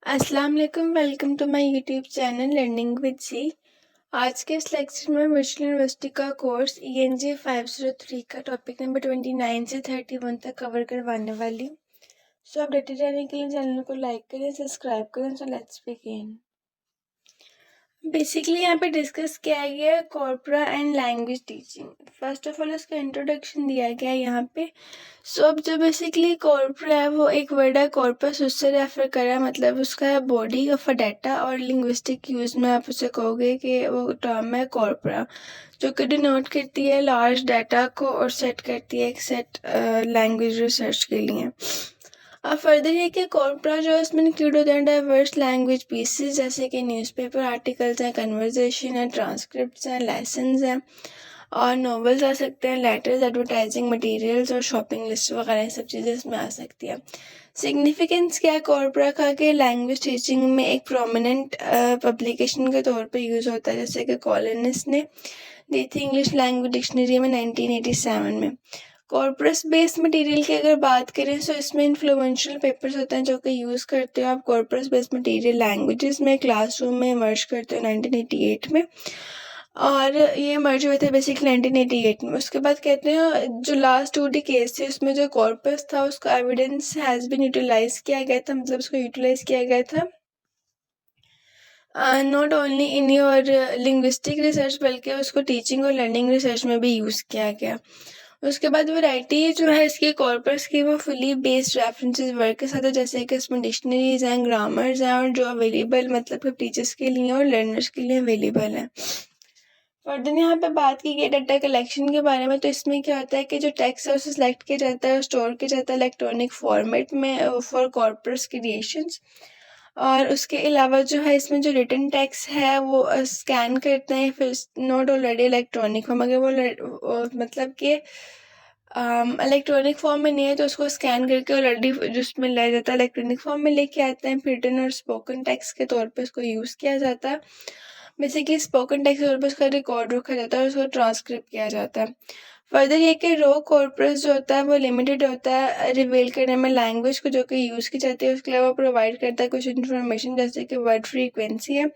अस्सलाम वालेकुम, welcome to my YouTube channel learning with G. आज के इस लेक्चर में वर्चुअल यूनिवर्सिटी का कोर्स ENG 503 का टॉपिक नंबर 29 से 31 तक कवर करवाने वाली हूँ। सो अपडेटेड रहने के लिए चैनल को लाइक करें, सब्सक्राइब करें। So let's begin. बेसिकली यहाँ पे डिस्कस किया गया है corpora and language teaching. First of all इसका इंट्रोडक्शन दिया गया है यहाँ पे। सो अब जो बेसिकली कॉर्पोरा है वो एक वर्ड है कॉर्पस, उससे रेफर करा है, मतलब उसका है बॉडी ऑफ अ डाटा, और लिंग्विस्टिक यूज में आप उसे कहोगे कि वो टर्म है कॉर्पोरा, जो कि डिनोट करती है लार्ज डाटा को और सेट करती है एक सेट लैंग्वेज रिसर्च के लिए। अब फर्दर ये कि कॉर्पोरा जो है उसमें इंक्लूड होते हैं डाइवर्स लैंग्वेज पीसेस, जैसे कि न्यूज़पेपर आर्टिकल्स हैं, कन्वर्सेशन है, ट्रांसक्रिप्ट्स हैं, लेसन्स हैं, और नॉवेल्स आ सकते हैं, लेटर्स, एडवर्टाइजिंग मटेरियल्स और शॉपिंग लिस्ट वगैरह सब चीज़ें इसमें आ सकती है। सिग्निफिकेंस क्या है कॉर्पोरा का कि लैंग्वेज टीचिंग में एक प्रोमिनेंट पब्लिकेशन के तौर पे यूज़ होता है, जैसे कि कॉलिनिस ने दी थी इंग्लिश लैंग्वेज डिक्शनरी में 1987 में। कॉर्पस बेस्ड मटेरियल की अगर बात करें तो इसमें इन्फ्लुएंशियल पेपर्स होते हैं जो कि यूज़ करते हो आप कॉर्पस बेस्ड मटेरियल लैंग्वेजेस में क्लासरूम में मर्ज करते हो 1988 में, और ये मर्ज हुए थे बेसिकली 1988 में। उसके बाद कहते हैं जो लास्ट 2 डिकेड्स थे उसमें जो कॉर्पस था उसका एविडेंस हैज़ बीन यूटिलाइज किया गया था, मतलब उसको यूटिलाइज किया गया था not only in your linguistic research बल्कि उसको टीचिंग और लर्निंग रिसर्च में भी यूज़ किया गया। उसके बाद वैरायटी जो है इसकी कॉर्पस की वो फुली बेस्ड रेफरेंसेस वर्क के साथ है, जैसे कि इसमें डिक्शनरीज हैं, ग्रामर्स हैं, और जो अवेलेबल मतलब कि टीचर्स के लिए और लर्नर्स के लिए अवेलेबल हैं। फर्दर यहाँ पे बात की गई डाटा कलेक्शन के बारे में, तो इसमें क्या होता है कि जो टेक्स्ट है उसे सेलेक्ट किया जाता है और स्टोर किया जाता है इलेक्ट्रॉनिक फॉर्मेट में फॉर कॉर्पस क्रिएशंस। और उसके अलावा जो है इसमें जो रिटन टेक्स्ट है वो स्कैन करते हैं, फिर नोट ऑलरेडी इलेक्ट्रॉनिक फॉर्म, अगर वो मतलब कि इलेक्ट्रॉनिक फॉर्म में नहीं है तो उसको स्कैन करके ऑलरेडी जिसमें लाया जाता है इलेक्ट्रॉनिक फॉर्म में लेके आते हैं, फिर रिटन और स्पोकन टेक्स्ट के तौर पे उसको यूज़ किया जाता है। बेसिकली स्पोकन टेक्स्ट के तौर पर उसका रिकॉर्ड रखा जाता है और उसको ट्रांसक्रिप्ट किया जाता है। फर्दर ये कि रो कॉर्पस जो होता है वो लिमिटेड होता है रिवील करने में लैंग्वेज को जो कि यूज़ की जाती है, उसके अलावा प्रोवाइड करता है कुछ इन्फॉर्मेशन जैसे कि वर्ड फ्रीक्वेंसी है।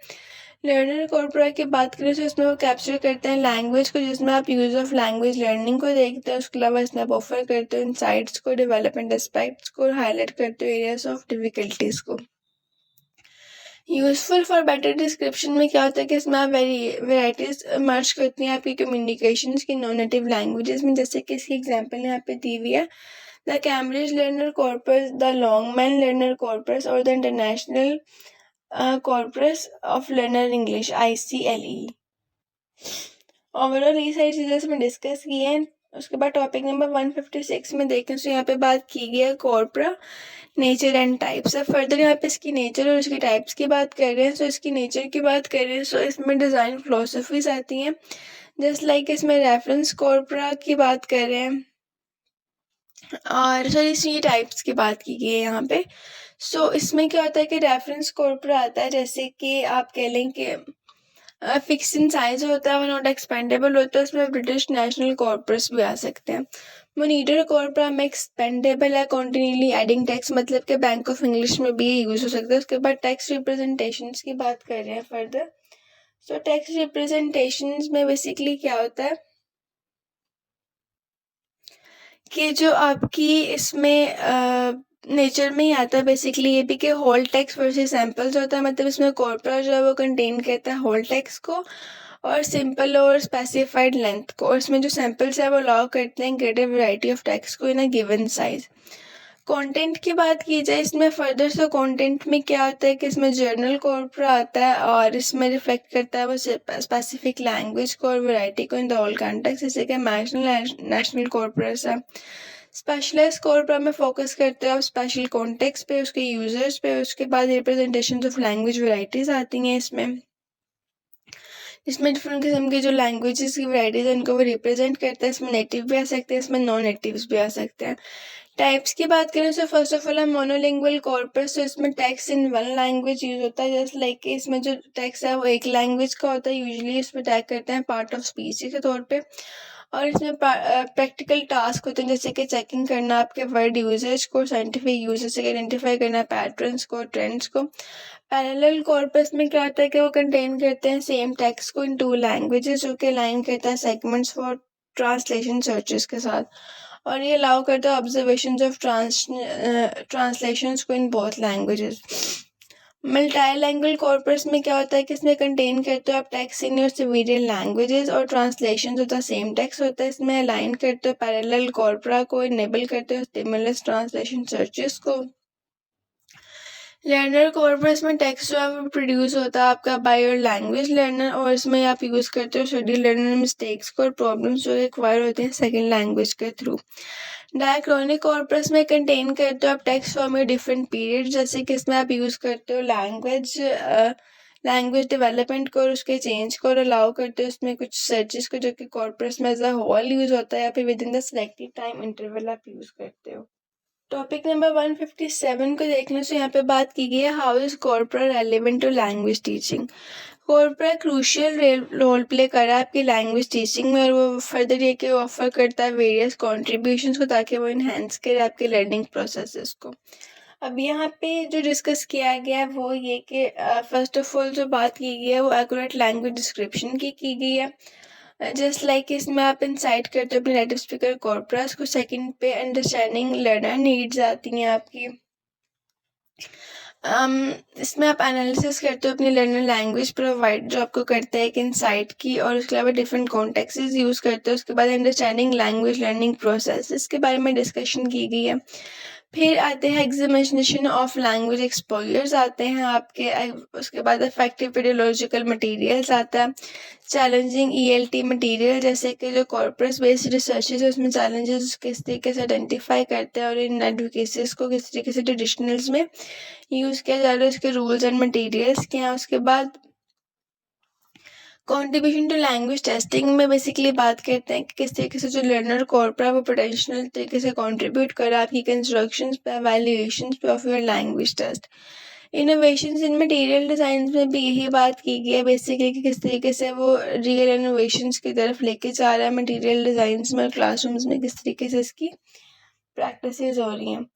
लर्नर कॉर्पोरा की बात करें तो इसमें वो कैप्चर करते हैं लैंग्वेज को, जिसमें आप यूज़ ऑफ लैंग्वेज लर्निंग को देखते हैं, उसके अलावा इसमें आप ऑफर करते हो इनसाइट्स को, डेवलपमेंट एस्पेक्ट्स को, और हाईलाइट करते हो एरियाज ऑफ डिफिकल्टीज को। यूजफुल फॉर बेटर डिस्क्रिप्शन में क्या होता है कि इसमें आप वेराइटीज मर्ज करती हैं आपकी कम्युनिकेशंस की नॉन नेटिव लैंग्वेजेस में, जैसे कि इसकी एग्जांपल यहाँ पे दी हुई है the Cambridge learner corpus, the Longman learner corpus, और the international corpus of learner English ICLE। Overall ये सारी चीज़ें इसमें डिस्कस की हैं। उसके बाद टॉपिक नंबर 156 में देखें तो यहाँ पे बात की गई है कॉर्पोरा नेचर एंड टाइप्स। अब फर्दर यहाँ पे इसकी नेचर और इसकी टाइप्स की बात कर रहे हैं। सो इसकी नेचर की बात कर रहे हैं सो इसमें डिज़ाइन फिलोसफीज आती हैं, जस्ट लाइक इसमें रेफरेंस कॉर्पोरा की बात कर रहे हैं, और सॉरी इसकी टाइप्स की बात की गई है यहाँ पे। सो इसमें क्या होता है कि रेफरेंस कॉर्पोरा आता है, जैसे कि आप कह लें कि फिक्स इन साइज होता है, वो नॉट एक्सपेंडेबल होता है, उसमें ब्रिटिश नेशनल कॉर्पस भी आ सकते हैं। मोनीटर कॉर्पोरा में एक्सपेंडेबल है, कॉन्टिन्यूली एडिंग टैक्स, मतलब कि बैंक ऑफ इंग्लिश में भी यूज हो सकता है। उसके बाद टैक्स रिप्रेजेंटेशन की बात कर रहे हैं फर्दर। सो टैक्स रिप्रेजेंटेशन में बेसिकली क्या होता है कि जो आपकी इसमें नेचर में ही आता है बेसिकली ये भी कि होल टेक्स्ट वर्सेस सैम्पल्स होता है, मतलब इसमें कॉर्पोरा जो है वो कंटेन करता है होल टेक्स्ट को और सिंपल और स्पेसिफाइड लेंथ को, और इसमें जो सैम्पल्स है वो अलाउ करते हैं ग्रेटर वैरायटी ऑफ टेक्स्ट को इन अ गिवन साइज। कंटेंट की बात की जाए इसमें फर्दर से कंटेंट में क्या होता है कि इसमें जर्नल कॉर्पोरा आता है और इसमें रिफ्लेक्ट करता है वो स्पेसिफिक लैंग्वेज को और वैरायटी को इन द होल कॉन्टेक्स्ट, जैसे कि नेशनल कॉर्पोरस है। स्पेशलाइज कॉर्पोरा में फोकस करते हैं आप स्पेशल कॉन्टेक्स्ट पे, उसके यूजर्स पे। उसके बाद रिप्रेजेंटेशन ऑफ लैंग्वेज वैरायटीज आती हैं इसमें, इसमें डिफरेंट किस्म की जो लैंग्वेजेस की वैरायटीज है उनको वो रिप्रेजेंट करता है। इसमें नेटिव भी आ सकते हैं, इसमें नॉन नेटिव्स भी आ सकते हैं। टाइप्स की बात करें तो फर्स्ट ऑफ ऑल है मोनोलिंगुअल कॉर्पस, तो इसमें text in one language use होता है, जस्ट लाइक इसमें जो टेक्स्ट है वो एक लैंग्वेज का होता है, यूजुअली इसमें टैग करते हैं पार्ट ऑफ स्पीच के तौर पे। और इसमें प्रैक्टिकल टास्क होते हैं, जैसे कि चेकिंग करना आपके वर्ड यूजेज को, साइंटिफिक यूजेज से आइडेंटिफाई करना पैटर्न्स को, ट्रेंड्स को। पैरेलल कॉर्पस में क्या होता है कि वो कंटेन करते हैं सेम टेक्स्ट को इन 2 लैंग्वेजेस, जो कि अलाइन करता है सेगमेंट्स फॉर ट्रांसलेशन सर्चेस के साथ, और ये अलाउ करता है ऑब्जर्वेशन ऑफ ट्रांसलेशंस को इन बोथ लैंग्वेजेस। मल्टीलैंग्वेज कॉर्पस में क्या होता है कि इसमें कंटेन करते हो आप text in your civilian languages, और ट्रांसलेशन होता है सेम टेक्स्ट होता है। इसमें अलाइन करते हो पैरेलल कॉर्परा को, इनेबल करते हो स्टिमुलस ट्रांसलेशन सर्चेस को। लर्नर कॉर्पस में टेक्स्ट जो है वो प्रोड्यूस होता है आपका बाय योर लैंग्वेज लर्नर, और इसमें आप यूज़ करते हो स्टडी लर्नर मिस्टेक्स को और प्रॉब्लम्स जो एक्वायर होते हैं सेकेंड लैंग्वेज के थ्रू। डायक्रॉनिक कॉर्पस में कंटेन करते हो आप text from your different period, जैसे कि इसमें आप यूज़ करते हो लैंग्वेज डेवलपमेंट को और उसके चेंज को, और अलाउ करते हो उसमें कुछ सर्चेस को, जो कि कॉर्पस में एज अ होल यूज़ होता है, या फिर with in the selected time interval आप यूज़ करते हो। टॉपिक नंबर 157 को देखने से यहाँ पे बात की गई है how is corpora relevant to language teaching. Corpora crucial role play कर रहा है आपकी लैंग्वेज टीचिंग में, और वो फर्दर ये कि ऑफर करता है वेरियस कॉन्ट्रीब्यूशंस को, ताकि वो इन्हेंस करे आपके लर्निंग प्रोसेसेस को। अब यहाँ पे जो डिस्कस किया गया है वो ये कि फर्स्ट ऑफ ऑल जो बात की गई है वो एक्यूरेट लैंग्वेज डिस्क्रिप्शन की गई है, जस्ट लाइक इसमें आप इंसाइट करते हो अपने नेटिव स्पीकर कॉर्पस को। सेकंड पे अंडरस्टैंडिंग लर्नर नीड्स आती हैं आपकी। इसमें आप एनालिसिस करते हो अपनी लर्नर लैंग्वेज प्रोवाइड जो आपको करता है एक इंसाइट की, और उसके अलावा डिफरेंट कॉन्टेक्सेस यूज़ करते हो। उसके बाद अंडरस्टैंडिंग लैंग्वेज लर्निंग प्रोसेस, इसके बारे में डिस्कशन की गई है। फिर आते हैं एग्जामिनेशन ऑफ लैंग्वेज एक्सपोजर्स आते हैं आपके। उसके बाद इफेक्टिव पेडियोलॉजिकल मटेरियल्स आता है। चैलेंजिंग ELT मटेरियल, जैसे कि जो कॉर्पस बेस्ड रिसर्च है उसमें चैलेंजेस किस तरीके से आइडेंटिफाई करते हैं और इन एडवोकेसीज को किस तरीके से ट्रेडिशनल्स में यूज़ किया जा रहा है, उसके रूल्स एंड मटेरियल्स क्या हैं। उसके बाद कंट्रीब्यूशन टू लैंग्वेज टेस्टिंग में बेसिकली बात करते हैं कि किस तरीके से जो लर्नर कॉर्पोरा वो पोटेंशियल तरीके से कंट्रीब्यूट करा आपकी कंस्ट्रक्शंस पे, वैल्यूएशंस पे of your language test. Innovations in material design में भी यही बात की गई है बेसिकली कि किस तरीके से वो रियल इनोवेशंस की तरफ लेके जा रहा है मटेरियल डिज़ाइंस में, क्लासरूम्स में किस तरीके से इसकी प्रैक्टिसेस हो रही हैं।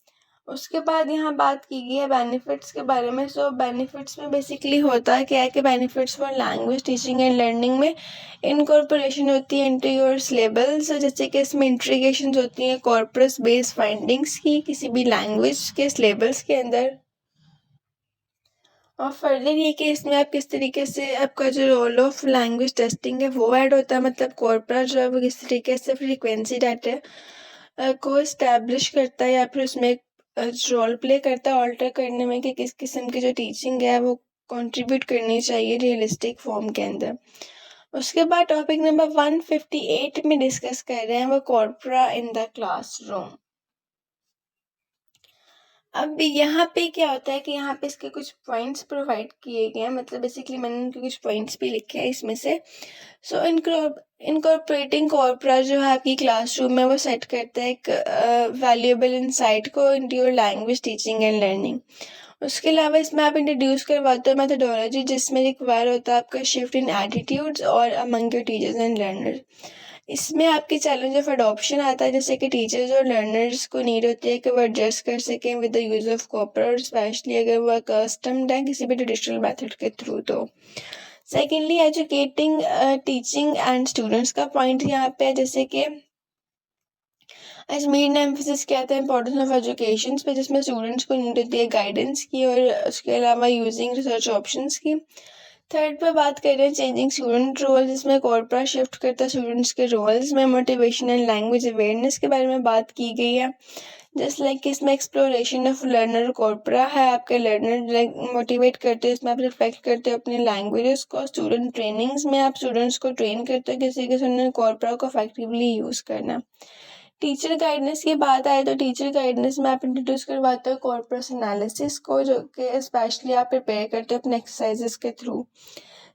उसके बाद यहाँ बात की गई है बेनिफिट्स के बारे में। सो बेनिफिट्स में बेसिकली होता है क्या है कि benefits for language teaching and learning में इनकॉर्पोरेशन होती है इनटू योर सिलेबस, जैसे कि इसमें इंट्रीगेशन होती हैं कॉर्पस बेस्ड फाइंडिंग्स की किसी भी लैंग्वेज के सिलेबस के अंदर। और फर्दर ये कि इसमें आप किस तरीके से आपका जो रोल ऑफ लैंग्वेज टेस्टिंग है वो ऐड होता है, मतलब कॉर्पोरा जो है वो किस तरीके से फ्रीक्वेंसी डाटा को इस्टेब्लिश करता है या फिर उसमें रोल प्ले करता है ऑल्टर करने में कि किस किस्म की जो टीचिंग है वो कंट्रीब्यूट करनी चाहिए रियलिस्टिक फॉर्म के अंदर। उसके बाद टॉपिक नंबर 158 में डिस्कस कर रहे हैं वो कॉर्पोरा इन द क्लासरूम। अब यहाँ पे क्या होता है कि यहाँ पे इसके कुछ पॉइंट्स प्रोवाइड किए गए हैं, मतलब बेसिकली मैंने उनके कुछ पॉइंट्स भी लिखे हैं इसमें से। सो इनकॉर्पोरेटिंग कॉर्पोरा जो है आपकी क्लासरूम में वो सेट करता है एक वैल्यूएबल इंसाइट को into your language teaching and learning. उसके अलावा इसमें आप इंट्रोड्यूस करवाते हो मेथोडोलॉजी जिसमें रिक्वायर होता है आपका शिफ्ट इन एटीट्यूड्स और among your teachers and learners. इसमें आपके चैलेंज ऑफ अडॉप्शन आता है, जैसे कि टीचर्स और लर्नर्स को नीड होती है कि वो एडजस्ट कर सकें with the use of corpora, और स्पेशली अगर वो अकस्टम्ड है किसी भी ट्रेडिशनल मेथड के थ्रू। तो secondly educating teaching and students का पॉइंट यहाँ पे है, जैसे कि अजमेर ने एम्फोसिस किया था इंपॉर्टेंस ऑफ एजुकेशन पे, जिसमें स्टूडेंट्स को नीड होती है गाइडेंस की और उसके अलावा यूजिंग रिसर्च ऑप्शंस की। थर्ड पे बात कर रहे हैं चेंजिंग स्टूडेंट रोल, जिसमें कॉर्पोरा शिफ्ट करता है स्टूडेंट्स के रोल्स में। मोटिवेशन एंड लैंग्वेज अवेयरनेस के बारे में बात की गई है, जस्ट लाइक इसमें एक्सप्लोरेशन ऑफ लर्नर कॉर्पोरा है, आपके लर्नर मोटिवेट करते हो, इसमें आप रिफ्लेक्ट करते हो अपने लैंग्वेजेस को। स्टूडेंट ट्रेनिंग्स में आप स्टूडेंट्स को ट्रेन करते हो किसी के सामने कॉर्पोरा को इफेक्टिवली यूज़ करना। टीचर गाइडेंस की बात आए तो टीचर गाइडेंस में आप इंट्रोड्यूस करवाते हो कॉर्पस एनालिसिस को, जो कि स्पेशली आप प्रिपेयर करते हो अपने एक्सरसाइजेस के थ्रू।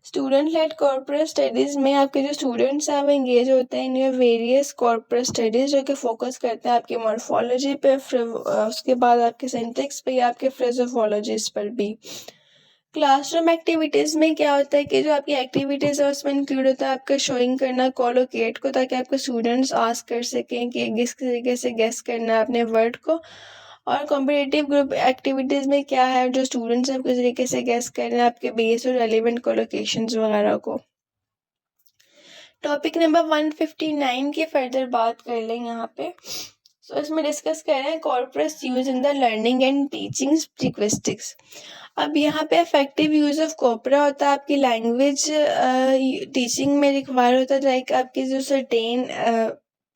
स्टूडेंट लेड कॉर्पोरेट स्टडीज़ में आपके जो स्टूडेंट्स हैं वो इंगेज होते हैं in your various corporate studies, जो कि फोकस करते हैं आपकी मॉर्फोलॉजी पे, उसके बाद आपके सिंटैक्स पे या आपके फ्रेजोफोलॉजीज पर भी। क्लासरूम एक्टिविटीज़ में क्या होता है कि जो आपकी एक्टिविटीज़ है उसमें इंक्लूड होता है आपका शोइंग करना कोलोकेट को, ताकि आपके स्टूडेंट्स आस्क कर सकें कि किस तरीके से गेस करना है अपने वर्ड को। और कॉम्पिटिटिव ग्रुप एक्टिविटीज़ में क्या है, जो स्टूडेंट्स हैं किस तरीके से गेस करना है आपके बेस और रेलिवेंट कोलोकेशंस वगैरह को। टॉपिक नंबर 159 की फर्दर बात कर लें यहाँ पे। सो इसमें डिस्कस कर रहे हैं corpus use in the learning and teaching linguistics. अब यहाँ पे इफेक्टिव यूज ऑफ कोपरा होता है आपकी लैंग्वेज टीचिंग में रिक्वायर होता है, लाइक आपके जो सर्टेन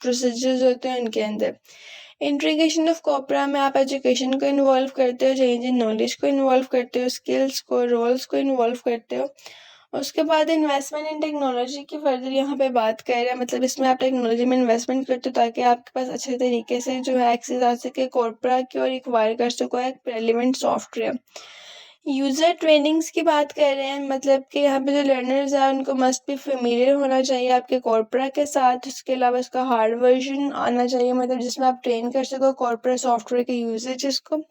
प्रोसीजर्स होते हैं उनके अंदर। इंटीग्रेशन ऑफ कोपरा में आप एजुकेशन को इन्वॉल्व करते हो, चेंज इन नॉलेज को इन्वॉल्व करते हो, स्किल्स को रोल्स को इन्वॉल्व करते हो। उसके बाद इन्वेस्टमेंट इन टेक्नोलॉजी की फर्दर यहाँ पे बात कर रहे हैं, मतलब इसमें आप टेक्नोलॉजी में इन्वेस्टमेंट करते हो ताकि आपके पास अच्छे तरीके से जो है एक्सेस आ सके कोर्परा की और रिक्वायर कर सको एक रेलिवेंट सॉफ्टवेयर। यूज़र ट्रेनिंग्स की बात कर रहे हैं, मतलब कि यहाँ पे जो लर्नर्स हैं उनको मस्ट भी फेमिलियर होना चाहिए आपके कोर्परा के साथ। उसके अलावा इसका हार्ड वर्जन आना चाहिए, मतलब जिसमें आप ट्रेन कर सको कोर्परा सॉफ्टवेयर के यूजेज को।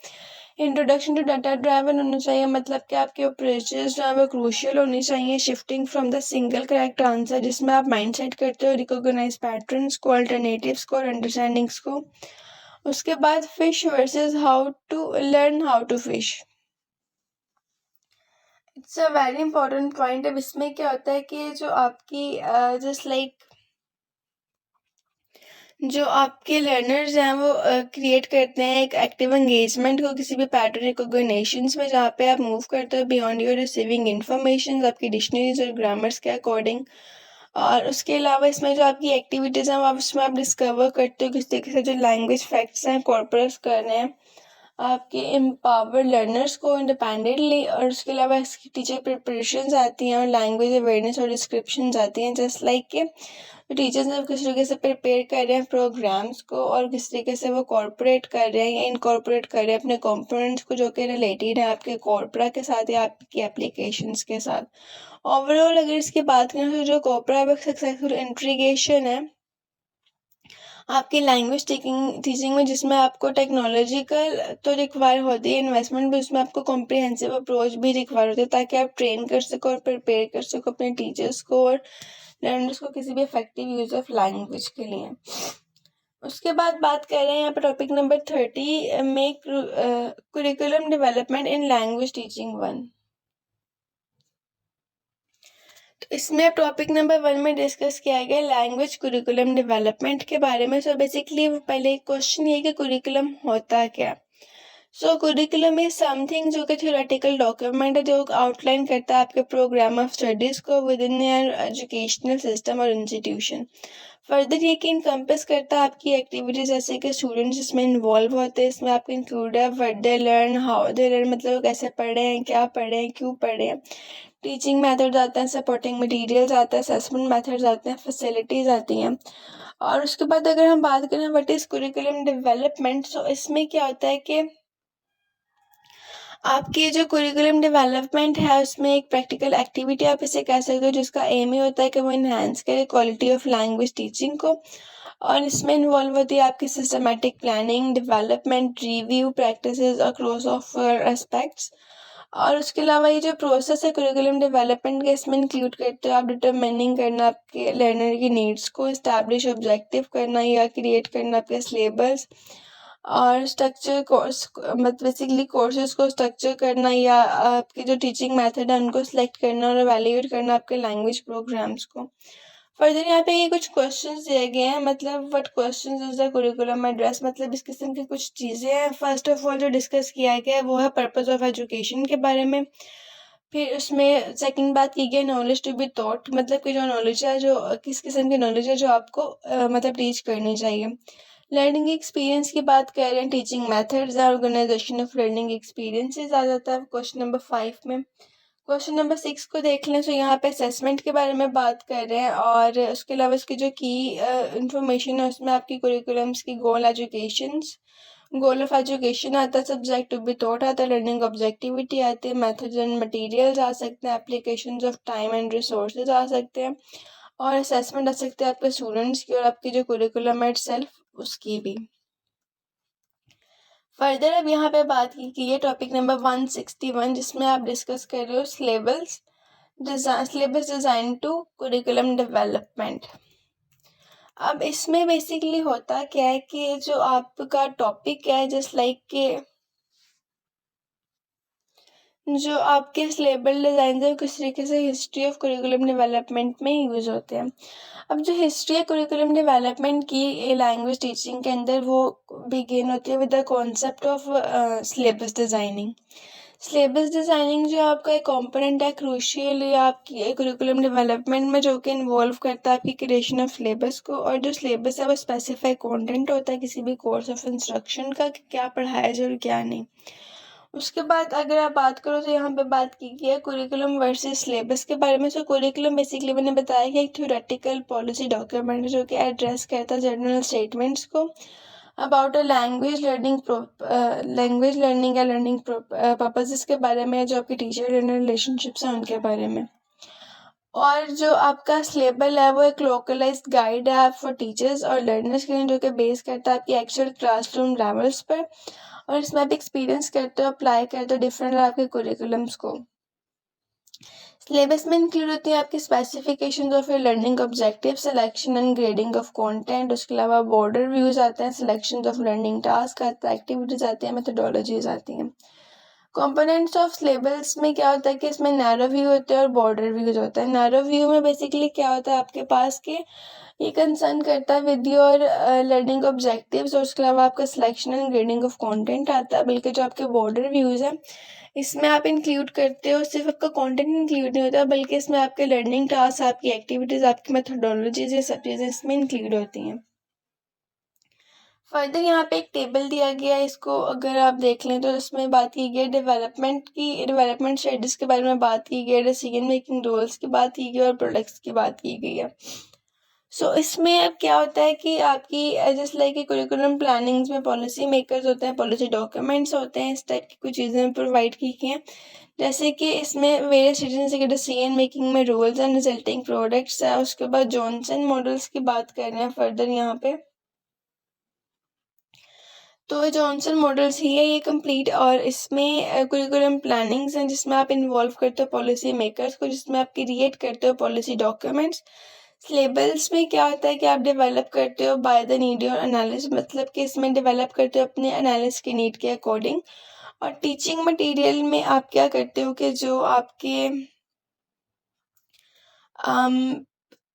इंट्रोडक्शन टू डाटा ड्राइवन होना चाहिए, मतलब कि आपके अप्रोचेस जो है वो क्रूशियल होनी चाहिए। Shifting from the single correct answer, जिसमें आप माइंडसेट करते हो रिकॉग्नाइज पैटर्न्स को, अल्टरनेटिव्स को और अंडरस्टैंडिंग्स को। उसके बाद fish versus how to learn how to fish. It's a very important point. अब इसमें क्या होता है कि जो आपकी जस्ट लाइक जो आपके लर्नर्स हैं वो क्रिएट करते हैं एक एक्टिव एंगेजमेंट को किसी भी पैटर्न रिकॉग्निशंस में, जहाँ पे आप मूव करते हो बियॉन्ड योर रिसीविंग इन्फॉर्मेशन आपकी डिक्शनरीज और ग्रामर्स के अकॉर्डिंग। और उसके अलावा इसमें जो आपकी एक्टिविटीज़ हैं वो उसमें आप डिस्कवर करते हो किस तरीके से जो लैंग्वेज फैक्ट्स हैं कॉर्पस कर रहे हैं आपके एम्पावर लर्नर्स को इंडिपेंडेंटली। और उसके अलावा इसकी टीचर प्रिपरेशंस आती हैं और लैंग्वेज अवेयरनेस और डिस्क्रिप्शंस आती हैं, जस्ट लाइक के टीचर्स ने किस तरीके से प्रिपेयर कर रहे हैं प्रोग्राम्स को और किस तरीके से वो कॉर्पोरेट कर रहे हैं या इनकॉर्पोरेट कर रहे हैं अपने कंपोनेंट्स को जो कि रिलेटेड है आपके कॉर्पोरा के साथ या आपकी एप्लीकेशंस के साथ। ओवरऑल अगर इसकी बात करें तो जो कॉर्पोरा सक्सेसफुल इंटीग्रेशन है आपकी लैंग्वेज टीचिंग में, जिसमें आपको टेक्नोलॉजिकल तो रिक्वायर होती है इन्वेस्टमेंट भी, उसमें आपको कॉम्प्रिहेंसिव अप्रोच भी रिक्वायर होती है ताकि आप ट्रेन कर सको और प्रिपेयर कर सको अपने टीचर्स को और लर्नर्स को किसी भी इफेक्टिव यूज ऑफ लैंग्वेज के लिए। उसके बाद बात कर रहे हैं यहाँ पे टॉपिक नंबर 30 में curriculum development in language teaching 1। तो इसमें टॉपिक नंबर 1 में डिस्कस किया गया लैंग्वेज कुरिकुलम डेवलपमेंट के बारे में। सो बेसिकली पहले क्वेश्चन ये कि कुरिकुलम होता क्या। सो कुरिकुलम इज समथिंग जो कि थ्योरेटिकल डॉक्यूमेंट है जो आउटलाइन करता है आपके प्रोग्राम ऑफ स्टडीज़ को with in your educational system और इंस्टीट्यूशन। फर्दर ये कि इनकम्पेस करता है आपकी एक्टिविटीज़, जैसे कि स्टूडेंट्स इसमें इन्वॉल्व होते हैं। इसमें आपको इंक्लूड है what they learn, how they learn, मतलब वो कैसे पढ़े हैं, क्या पढ़े हैं, क्यों पढ़े हैं। टीचिंग मेथड्स आते हैं, सपोर्टिंग मटेरियल्स आते हैं, असेसमेंट मेथड्स आते हैं, फैसिलिटीज़ आती हैं। और उसके बाद अगर हम बात करें व्हाट इज़ कुरिकुलम डेवलपमेंट, सो इसमें क्या होता है कि आपकी जो कुरिकुलम डेवलपमेंट है उसमें एक प्रैक्टिकल एक्टिविटी आप इसे कह सकते हो, जिसका एम ही होता है कि वो इन्हांस करे क्वालिटी ऑफ लैंग्वेज टीचिंग को। और इसमें इन्वॉल्व होती है आपकी systematic planning, development, review, practices across of aspects. और उसके अलावा ये जो प्रोसेस है कुरिकुलम डेवलपमेंट के, इसमें इंक्लूड करते हो आप डिटरमिनिंग करना आपके लर्नर की नीड्स को, इस्टेब्लिश ऑब्जेक्टिव करना या क्रिएट करना आपके सिलेबस, और स्ट्रक्चर कोर्स मतलब बेसिकली कोर्सेज को स्ट्रक्चर करना या आपकी जो टीचिंग मेथड है उनको सिलेक्ट करना और एवेल्यूएट करना आपके लैंग्वेज प्रोग्राम्स को। फर्दर यहाँ पे ये कुछ क्वेश्चंस दिए गए हैं, मतलब what questions is the curriculum address, मतलब इस किस्म की कुछ चीज़ें हैं। फर्स्ट ऑफ ऑल जो डिस्कस किया गया है वो है पर्पस ऑफ एजुकेशन के बारे में। फिर उसमें सेकंड बात की गई नॉलेज टू बी टॉट, मतलब कि जो नॉलेज है जो किस किस्म की नॉलेज है जो आपको मतलब टीच करनी चाहिए। लर्निंग एक्सपीरियंस की बात कर रहे हैं, teaching methods organisation of learning experiences आ जाता है क्वेश्चन नंबर 5 में। क्वेश्चन नंबर 6 को देख लें तो यहाँ पे असेसमेंट के बारे में बात कर रहे हैं और उसके अलावा इसकी जो की इंफॉर्मेशन है उसमें आपकी कुरिकुलम्स की गोल एजुकेशंस, गोल ऑफ एजुकेशन आता है, सब्जेक्ट टू बी टॉट आता है, लर्निंग ऑब्जेक्टिविटी आती है, मेथड्स एंड मटेरियल्स आ सकते हैं, applications of time and resources आ सकते हैं, और असेसमेंट आ सकते हैं आपके स्टूडेंट्स की और आपकी जो कुरिकुलम है इटसेल्फ उसकी भी। फर्दर अब यहाँ पे बात की है टॉपिक नंबर 161, जिसमें आप डिस्कस कर रहे हो syllabus design to curriculum development. अब इसमें बेसिकली होता क्या है कि जो आपका टॉपिक है जस्ट लाइक के जो आपके सिलेबल डिज़ाइन है किस तरीके से हिस्ट्री ऑफ करिकुलम डेवलपमेंट में यूज़ होते हैं। अब जो हिस्ट्री है करिकुलम डेवलपमेंट की लैंग्वेज टीचिंग के अंदर वो बिगिन होती है with the concept of syllabus designing. Syllabus designing जो आपका एक कॉम्पोनेंट है क्रूशियल या आपकी करिकुलम डेवलपमेंट में, जो कि इन्वॉल्व करता है आपकी क्रिएशन ऑफ सिलेबस को। और जो सिलेबस है वो स्पेसिफाइड कंटेंट होता है किसी भी कोर्स ऑफ इंस्ट्रक्शन का कि क्या पढ़ाया जाए और क्या नहीं। उसके बाद अगर आप बात करो तो यहाँ पे बात की गई है कुरिकुलम वर्सेस सिलेबस के बारे में। सो कुरिकुलम बेसिकली मैंने बताया कि एक थ्योरेटिकल पॉलिसी डॉक्यूमेंट है जो कि एड्रेस करता है जनरल स्टेटमेंट्स को अबाउट अ लैंग्वेज लर्निंग या लर्निंग पर्पजेस के बारे में, जो आपकी टीचर लर्नर रिलेशनशिप्स हैं उनके बारे में। और जो आपका सिलेबल है वो एक लोकलाइज्ड गाइड है फॉर टीचर्स और लर्नर्स के लिए, जो कि बेस करता है आपकी एक्चुअल क्लासरूम लेवल्स पर। और इसमें आप एक्सपीरियंस करते हो, अप्लाई करते हो डिफरेंट आपके कुरिकुलम्स को। सिलेबस में इंक्लूड होती है आपकी specification of your learning objective, selection and grading of content. उसके अलावा बॉर्डर व्यूज आते हैं, सिलेक्शन ऑफ लर्निंग टास्क आता है, एक्टिविटीज आती हैं, मेथोडोलॉजीज आती हैं। कंपोनेंट्स ऑफ सिलेबस में क्या होता है कि इसमें नैरो व्यू होते हैं और बॉर्डर व्यूज होता है। नैरो व्यू में बेसिकली क्या होता है आपके पास के ये कंसर्न करता है विद योर लर्निंग ऑब्जेक्टिव्स, और उसके अलावा आपका selection and grading of content आता है। बल्कि जो आपके बॉर्डर व्यूज हैं इसमें आप इंक्लूड करते हो, सिर्फ आपका कंटेंट इंक्लूड नहीं होता बल्कि इसमें आपके लर्निंग टास्क, आपकी एक्टिविटीज, आपकी मेथोडोलॉजीज, ये सब चीज़ें इसमें इंक्लूड होती हैं। फर्दर यहाँ पे एक टेबल दिया गया है, इसको अगर आप देख लें तो इसमें बात की गई है डेवलपमेंट स्टेटस के बारे में बात की गई है, डिसीजन मेकिंग रोल्स की बात की गई और प्रोडक्ट्स की बात की गई है। सो इसमें अब क्या होता है कि आपकी जस्ट लाइक करिकुलम प्लानिंग्स में पॉलिसी मेकर्स होते हैं, पॉलिसी डॉक्यूमेंट्स होते हैं, इस टाइप की कुछ चीज़ें प्रोवाइड की गई हैं। जैसे कि इसमें वेरियस सिटीजन के डिसीजन मेकिंग में रोल्स एंड रिजल्टिंग प्रोडक्ट्स है। उसके बाद जॉनसन मॉडल्स की बात कर रहे हैं फर्दर यहाँ पे। तो जॉनसन मॉडल्स ही है ये कंप्लीट, और इसमें करिकुलम प्लानिंग्स हैं जिसमें आप इन्वॉल्व करते हो पॉलिसी मेकर्स को, जिसमें आप क्रिएट करते हो पॉलिसी डॉक्यूमेंट्स। सिलेबस में क्या होता है कि आप डेवलप करते हो by the need your analysis, मतलब कि इसमें डेवलप करते हो अपने एनालिसिस की नीड के अकॉर्डिंग। और टीचिंग मटेरियल में आप क्या करते हो कि जो आपके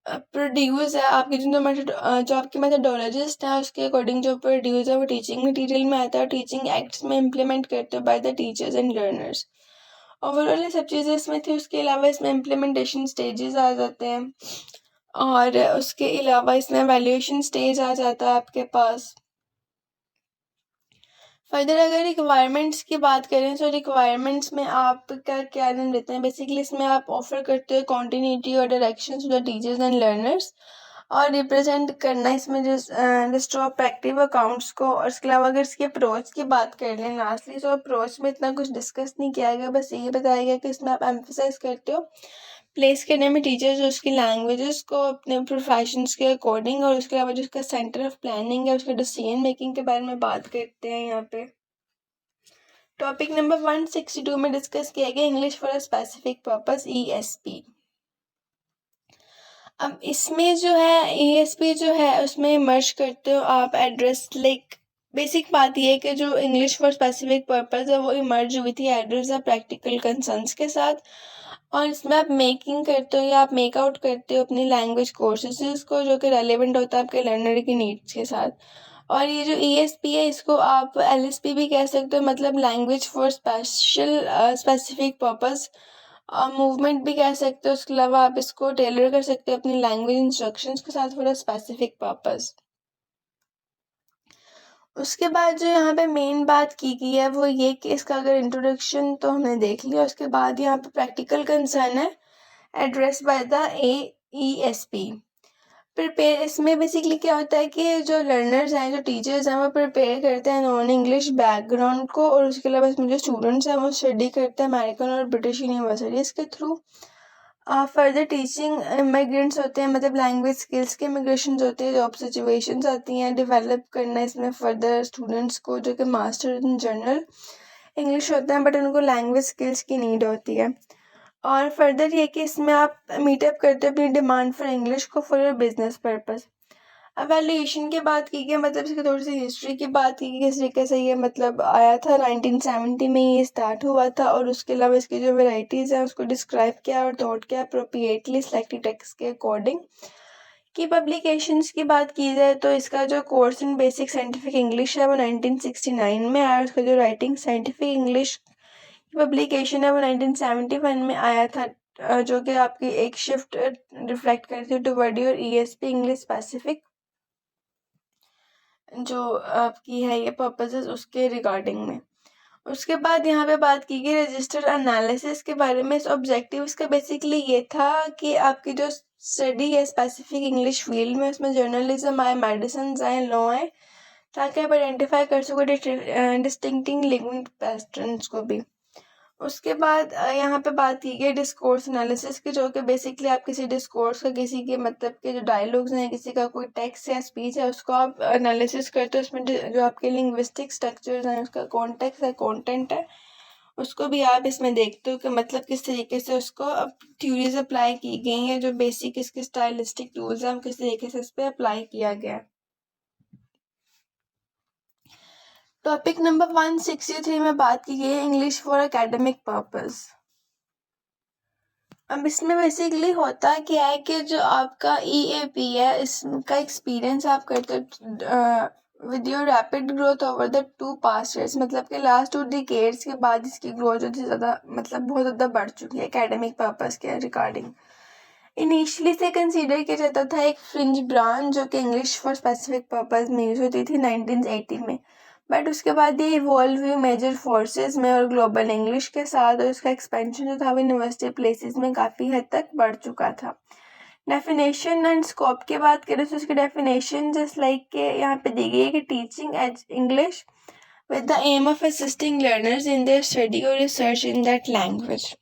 प्रोड्यूस है आपकी जो आपकी मेथोडोलॉजिस्ट है उसके अकॉर्डिंग जो प्रोड्यूस है वो टीचिंग मटेरियल में आता है, और टीचिंग एक्ट्स में इम्प्लीमेंट करते हो by the teachers and learners. Overall ये सब चीज़ें इसमें थी। उसके अलावा इसमें इम्प्लीमेंटेशन स्टेजेस आ जाते हैं, और उसके अलावा इसमें वैल्यूएशन स्टेज आ जाता है आपके पास। फर्दर अगर रिक्वायरमेंट्स की बात करें तो रिक्वायरमेंट्स में आप क्या ध्यान देते हैं, बेसिकली इसमें आप ऑफर करते हो कॉन्टिन्यूटी और direction to the teachers and learners, और रिप्रेजेंट करना इसमें डिस्ट्रॉक्टिव अकाउंट्स को। और इसके अलावा अगर इसकी अप्रोच की बात कर लें लास्टली, तो अप्रोच में इतना कुछ डिस्कस नहीं किया गया, बस ये बताया गया कि इसमें आप एम्फोसाइज करते हो प्लेस करने में टीचर्स उसकी लैंग्वेजेस को अपने प्रोफेशंस के अकॉर्डिंग, और उसके अलावा जो उसका सेंटर ऑफ प्लानिंग है उसके डिसीजन मेकिंग के बारे में बात करते हैं यहाँ पे। टॉपिक नंबर 162 में डिस्कस किया गया English for a specific purpose ESP। अब इसमें जो है ESP जो है उसमें मर्ज करते हो आप एड्रेस, लाइक बेसिक बात ये है कि जो इंग्लिश फॉर स्पेसिफिक पर्पस है वो इमर्ज हुई थी एड्रेस या प्रैक्टिकल कंसर्न्स के साथ, और इसमें आप मेकिंग करते हो या आप मेक आउट करते हो अपनी लैंग्वेज कोर्सेज को जो कि रेलेवेंट होता है आपके लर्नर की नीड्स के साथ। और ये जो ESP है इसको आप LSP भी कह सकते हो, मतलब language for specific purpose movement भी कह सकते हो। उसके अलावा आप इसको टेलर कर सकते हो अपनी लैंग्वेज इंस्ट्रक्शंस के साथ फॉर अ स्पेसिफिक पर्पस। उसके बाद जो यहाँ पे मेन बात की गई है वो ये कि इसका अगर इंट्रोडक्शन तो हमने देख लिया, उसके बाद यहाँ पे प्रैक्टिकल कंसर्न है address by the ESP। Prepare इसमें बेसिकली क्या होता है कि जो लर्नर्स हैं, जो टीचर्स हैं, वो प्रिपेयर करते हैं नॉन इंग्लिश बैकग्राउंड को, और उसके अलावा इसमें जो स्टूडेंट्स हैं वो स्टडी करते हैं अमेरिकन और ब्रिटिश यूनिवर्सिटीज़ के थ्रू। फर्दर टीचिंग इमिग्रेंट्स होते हैं, मतलब लैंग्वेज स्किल्स के इमिग्रेशन होते हैं, जॉब सिचुएशंस आती हैं, डेवलप करना इसमें फर्दर स्टूडेंट्स को जो कि मास्टर इन जनरल इंग्लिश होता है बट उनको लैंग्वेज स्किल्स की नीड होती है। और फर्दर ये कि इसमें आप मीटअप करते हो अपनी डिमांड फॉर इंग्लिश को for your business purpose. Evaluation की बात की गई, मतलब इसकी थोड़ी सी हिस्ट्री की बात की गई, किस तरीके से ये मतलब आया था। 1970 में ये स्टार्ट हुआ था और उसके अलावा इसकी जो वेराइटीज़ हैं उसको डिस्क्राइब किया और थॉट किया अप्रोप्रिएटली सिलेक्टेड टेक्स्ट के अकॉर्डिंग। की पब्लिकेशंस की बात की जाए तो इसका जो course in basic scientific English है वो 1969 में आया। उसका जो राइटिंग साइंटिफिक इंग्लिश की पब्लिकेशन है वो 1971 में आया था, जो कि आपकी एक शिफ्ट रिफ्लेक्ट करती है toward your ESP English specific जो आपकी है ये पर्पसेस उसके रिगार्डिंग में। उसके बाद यहाँ पे बात की गई रजिस्टर एनालिसिस के बारे में। इस ऑब्जेक्टिव इसका बेसिकली ये था कि आपकी जो स्टडी है स्पेसिफिक इंग्लिश फील्ड में उसमें जर्नलिज्म आए, मेडिसिन आए, लॉ आए, ताकि आप आइडेंटिफाई कर सको डिस्टिंक्टिंग लिंग्विस्टिक पैटर्न्स को भी। उसके बाद यहाँ पे बात की गई डिस्कोर्स एनालिसिस की, जो कि बेसिकली आप किसी डिस्कोर्स का, किसी के मतलब के जो डायलॉग्स हैं, किसी का कोई टेक्स्ट या स्पीच है उसको आप एनालिसिस करते हो, उसमें जो आपके लिंग्विस्टिक स्ट्रक्चर्स हैं, उसका कॉन्टेक्स्ट है, कंटेंट है, उसको भी आप इसमें देखते हो कि मतलब किस तरीके से उसको अब थ्योरीज अप्लाई की गई हैं, जो बेसिक इसके स्टाइलिस्टिक टूल्स हैं किस तरीके से इस पर अप्लाई किया गया है। टॉपिक नंबर 163 में बात की गई है इंग्लिश फॉर एकेडमिक पर्पस। अब इसमें बेसिकली होता क्या है कि जो आपका EAP है इसका एक्सपीरियंस आप करते हो with your rapid growth over the 2 past years, मतलब कि लास्ट 2 डिकेड्स के बाद इसकी ग्रोथ जो थी ज़्यादा मतलब बहुत ज़्यादा बढ़ चुकी है एकेडमिक पर्पस के रिगार्डिंग। इनिशियली से कंसीडर किया जाता था एक फ्रिंज ब्रांच जो कि इंग्लिश फॉर स्पेसिफिक पर्पस में यूज होती थी 1980 में, बट उसके बाद ये इवॉल्व हुई मेजर फोर्सेस में और ग्लोबल इंग्लिश के साथ, और उसका एक्सपेंशन जो था वो यूनिवर्सिटी प्लेसेस में काफ़ी हद तक बढ़ चुका था। डेफिनेशन एंड स्कोप की बात करें तो उसकी डेफिनेशन जस्ट लाइक के यहाँ पे दी गई है कि teaching as English with the aim of assisting learners in their study और research in that language.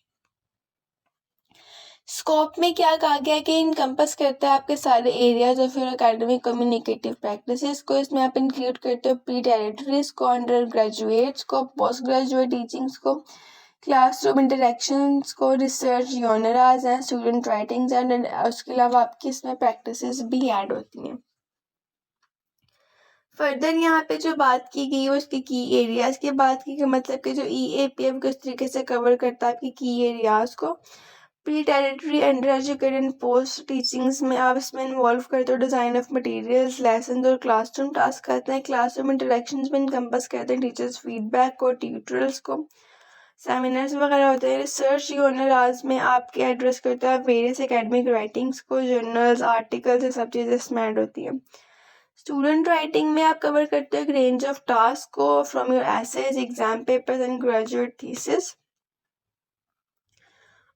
Scope में क्या कहा गया कि इनकम्पस करता है आपके सारे areas of your academic communicative practices को। इसमें आप इंक्लूड करते हो प्री टेरिटरीज को, अंडर ग्रेजुएट्स को, पोस्ट ग्रेजुएट टीचिंग्स को, क्लासरूम इंटरेक्शंस को, रिसर्च जॉनराज हैं, स्टूडेंट राइटिंग्स एंड उसके अलावा आपकी इसमें प्रैक्टिसेस भी ऐड होती हैं। फर्दर यहाँ पे जो बात की गई है उसके की एरियाज की बात की, मतलब कि जो EAP किस तरीके से कवर करता है आपकी की एरियाज को। Pre territory, under educated, post teachings में आप इसमें इन्वॉल्व करते हो डिज़ाइन ऑफ मटेरियल्स, लेसन और क्लासरूम टास्क करते हैं। क्लासरूम इंटरेक्शंस में इनकम्पस करते हैं टीचर्स फीडबैक को, ट्यूटोरियल्स को, सेमिनार्स वगैरह होते हैं। रिसर्च जर्नल्स में आपके एड्रेस करते हैं वेरियस एकेडमिक राइटिंग्स को, जर्नल्स, आर्टिकल्स, ये सब चीज़ें इसमें ऐड होती है। स्टूडेंट राइटिंग में आप कवर करते हो एक रेंज ऑफ टास्क को from your essays, exam papers and graduate thesis.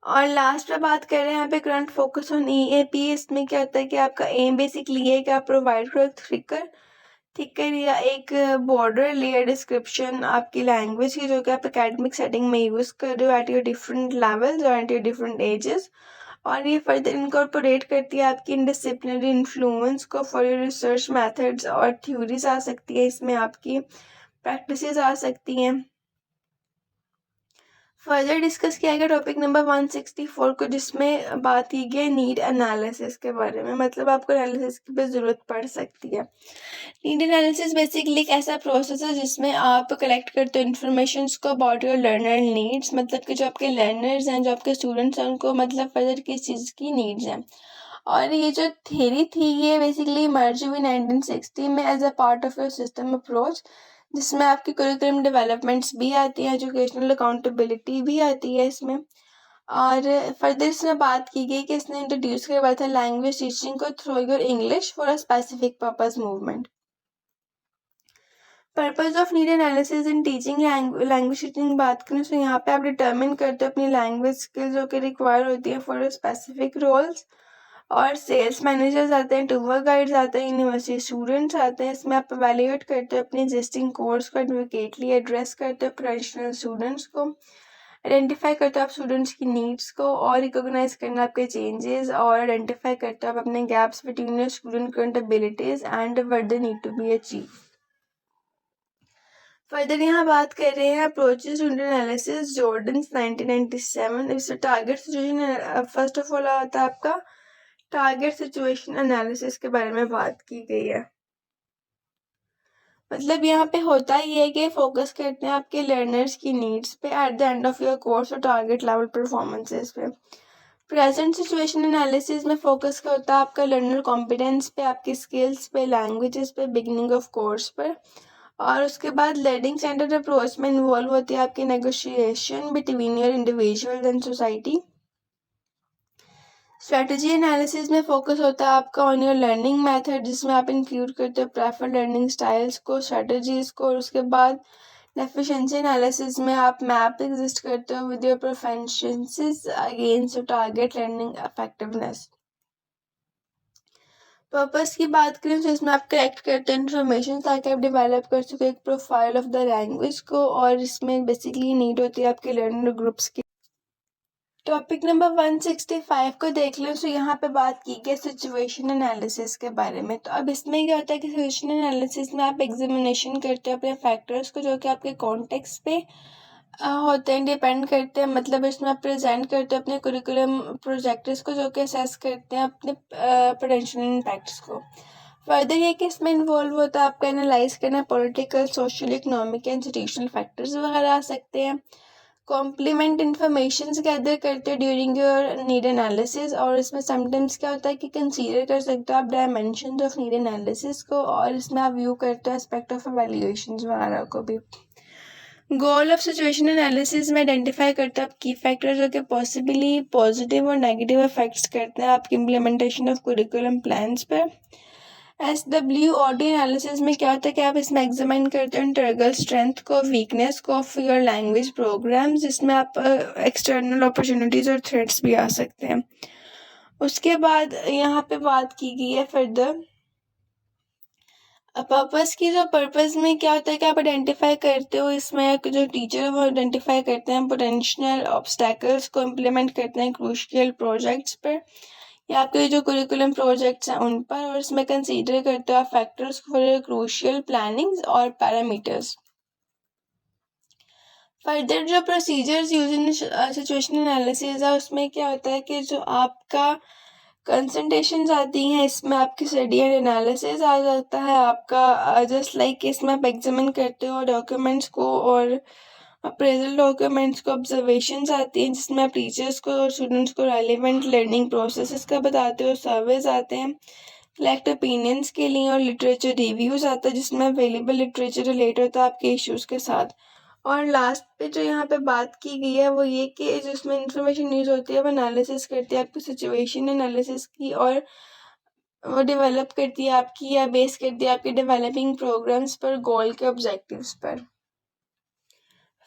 और लास्ट पे बात कर रहे हैं यहाँ पे करंट फोकस ऑन EAP। इसमें क्या होता है कि आपका एम बेसिकली ये है कि आप प्रोवाइड करो थिकर या एक बॉर्डर लेयर डिस्क्रिप्शन आपकी लैंग्वेज की, जो कि आप एकेडमिक सेटिंग में यूज़ कर रहे हो एट योर डिफरेंट लेवल्स और एट योर डिफरेंट एजेस। और ये फर्दर इनकॉर्पोरेट करती है आपकी इंडिसिप्लिनरी इन्फ्लुएंस को फॉर योर रिसर्च मेथड्स, और थ्योरीज आ सकती है इसमें, आपकी प्रैक्टिसेस आ सकती हैं। फर्दर डिस्कस किया गया टॉपिक नंबर 164 को, जिसमें बात की गई नीड एनालिसिस के बारे में, मतलब आपको एनालिसिस की भी ज़रूरत पड़ सकती है। नीड एनालिसिस बेसिकली एक ऐसा प्रोसेस है जिसमें आप कलेक्ट करते हो इन्फॉर्मेशन को अबाउट योर लर्नर नीड्स, मतलब कि जो आपके लर्नर्स हैं, जो आपके स्टूडेंट्स हैं, उनको मतलब फर्दर किस चीज़ की नीड्स हैं। और ये जो थ्योरी थी ये बेसिकली मर्ज हुई 1960 में as a part of your system approach, जिसमें आपकी करिकुलम डेवलपमेंट्स भी आती है, एजुकेशनल अकाउंटेबिलिटी भी आती है इसमें। और फर्दर इसमें बात की गई कि इसने इंट्रोड्यूस किया था लैंग्वेज टीचिंग को through your English for a specific purpose movement. Purpose of need analysis in teaching language teaching बात करें तो यहाँ पे आप डिटर्मिन करते हो अपनी लैंग्वेज स्किल जो कि रिक्वायर होती है फॉर स्पेसिफिक रोल्स। और सेल्स मैनेजर्स आते हैं, टूर गाइड्स आते हैं, यूनिवर्सिटी स्टूडेंट्स आते हैं। इसमें आप एवेल्यूएट करते हो अपने एग्जिस्टिंग कोर्स को, एडवोकेटली एड्रेस करते हो प्रोफेशनल स्टूडेंट्स को, आइडेंटिफाई करते हो आप स्टूडेंट्स की नीड्स को और रिकॉग्नाइज करना आपके चेंजेस, और आइडेंटिफाई करते हो आप अपने gaps between your student current abilities and what they need to be achieve. Further यहाँ बात कर रहे हैं अप्रोचेस टू एनालिसिस जॉर्डन्स 1997। इस target situation first of all आता है आपका टारगेट सिचुएशन एनालिसिस के बारे में बात की गई है। मतलब यहाँ पे होता ही है कि फोकस करते हैं आपके लर्नर्स की नीड्स पे at the end of your course और टारगेट लेवल परफॉर्मेंसेस पे। प्रेजेंट सिचुएशन एनालिसिस में फोकस करता है आपका लर्नर कॉम्पिटेंस पे, आपके स्किल्स पे, लैंग्वेजेस पे, बिगिनिंग ऑफ कोर्स पर। और उसके बाद लर्निंग सेंटर्ड अप्रोच में इन्वॉल्व होती है आपकी negotiation between your individual and society. Strategy analysis में फोकस होता है आपका ऑन योर लर्निंग मेथड, जिसमें आप इंक्लूड करते हो प्रेफर्ड लर्निंग स्टाइल्स को, स्ट्रेटजीज को। और उसके बाद एफिशिएंसी एनालिसिस में आप मैप एग्जिस्ट करते हो with your proficiencies against your target learning effectiveness. Purpose की बात करें तो इसमें आप कलेक्ट करते हैं इन्फॉर्मेशन ताकि आप डेवलप कर सको एक प्रोफाइल ऑफ द लैंग्वेज को, और इसमें बेसिकली नीड होती है आपके लर्नर ग्रुप्स की। टॉपिक नंबर 165 को देख लो। तो यहाँ पे बात की गई सिचुएशन एनालिसिस के बारे में। तो अब इसमें क्या होता है कि सिचुएशन एनालिसिस में आप एग्जामिनेशन करते हो अपने फैक्टर्स को जो कि आपके कॉन्टेक्स्ट पे होते हैं, डिपेंड करते हैं। मतलब इसमें आप प्रेजेंट करते हो अपने कुरिकुलम प्रोजेक्ट्स को जो कि असेस करते हैं अपने पोटेंशियल इम्पैक्ट्स को। फर्दर ये कि इसमें इन्वॉल्व होता है आपका एनालाइज करना political, social, economic, institutional factors वगैरह आ सकते हैं। कॉम्प्लीमेंट इन्फॉर्मेशन गैदर करते हो ड्यूरिंग योर नीड एनालिसिस, और इसमें समटाइम्स क्या होता है कि कंसीडर कर सकते हो आप डायमेंशन ऑफ नीड एनालिसिस को, और इसमें आप व्यू करते हो एस्पेक्ट ऑफ एवेल्युएशन वगैरह को भी। गोल ऑफ सिचुएशन एनालिसिस में आइडेंटिफाई करते हैं आप की फैक्टर जो कि पॉसिबली पॉजिटिव और नेगेटिव इफेक्ट्स करते हैं आपकी इम्प्लीमेंटेशन ऑफ कुरिकुलम प्लान्स पर। SWOD एनालिसिस में क्या होता है कि आप इसमें एग्जामिन करते हो इंटरनल स्ट्रेंथ को, वीकनेस को ऑफ योर लैंग्वेज प्रोग्राम, जिसमें आप एक्सटर्नल अपॉर्चुनिटीज और थ्रेट्स भी आ सकते हैं। उसके बाद यहाँ पे बात की गई है फर्दर पर्पस की। जो पर्पस में क्या होता है कि आप आइडेंटिफाई करते हो इसमें जो टीचर है वो आइडेंटिफाई करते हैं पोटेंशियल ऑब्स्टैकल्स को, इम्प्लीमेंट करते हैं क्रूशियल प्रोजेक्ट्स पर या आपके जो कुरिकुलम प्रोजेक्ट्स हैं उन पर, और इसमें कंसीडर करते हो आप फैक्टर्स फॉर क्रूशियल प्लानिंग्स और पैरामीटर्स। फर्दर जो procedures use in situation analysis है उसमें क्या होता है कि जो आपका कंसंट्रेशन आती हैं इसमें आपकी स्टडी एंड एनालिसिस आ जाता है आपका, जस्ट लाइक इसमें आप एग्जामिन करते हो डॉक्यूमेंट्स को और अप्रेजल डॉक्यूमेंट्स को, ऑब्जर्वेशंस आती हैं जिसमें आप टीचर्स को और स्टूडेंट्स को रेलिवेंट लर्निंग प्रोसेसेस का बताते हो, सर्वेज आते हैं कलेक्ट ओपिनियंस के लिए, और लिटरेचर रिव्यूज आता है जिसमें अवेलेबल लिटरेचर रिलेट होता है आपके इश्यूज के साथ। और लास्ट पे जो यहाँ पे बात की गई है वो ये कि जिसमें इंफॉर्मेशन यूज होती है वो एनालिसिस करती है आपकी सिचुएशन एनालिसिस की, और वो डेवलप करती है आपकी या बेस करती है आपके डेवलपिंग प्रोग्राम्स पर, गोल के ऑब्जेक्टिव्स पर।